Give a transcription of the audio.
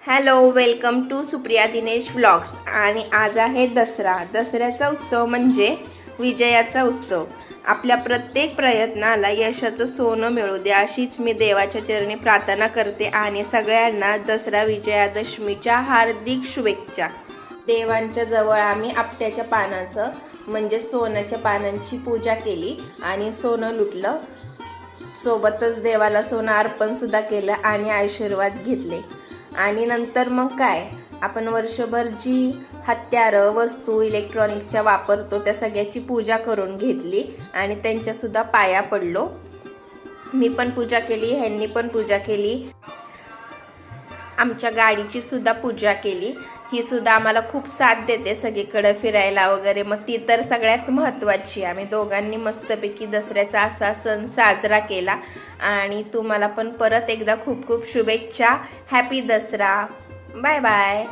Hello, welcome to Supriya Dinesh vlogs. आणि आज आहे दसरा. दसऱ्याचा उत्सव म्हणजे विजयाचा उत्सव. आपल्या प्रत्येक प्रयत्नाला यशाचं सोनं मिळू दे अशीच मी देवाच्या चरणी प्रार्थना करते आणि सगळ्यांना दसरा विजयादशमीच्या हार्दिक शुभेच्छा. देवांच्या जवळ आम्ही आपट्याच्या पानाचं म्हणजे सोन्याच्या पानांची पूजा केली आणि सोनं लुटलं. सोबतच देवाला सोनं अर्पण सुद्धा केलं आणि आशीर्वाद घेतले. आणि नंतर मग काय, आपण वर्षभर जी हत्यारं वस्तू इलेक्ट्रॉनिकच्या वापरतो त्या सगळ्याची पूजा करून घेतली आणि त्यांच्यासुद्धा पाया पडलो. मी पण पूजा केली, ह्यांनी पण पूजा केली. आमच्या गाडीची सुद्धा पूजा केली. ही सुद्धा आम्हाला खूप साथ देते सगळीकडे फिरायला वगैरे, मग ती तर सगळ्यात महत्त्वाची. आम्ही दोघांनी मस्तपैकी दसऱ्याचा असा सण साजरा केला. आणि तुम्हाला पण परत एकदा खूप खूप शुभेच्छा. हॅपी दसरा. Bye bye.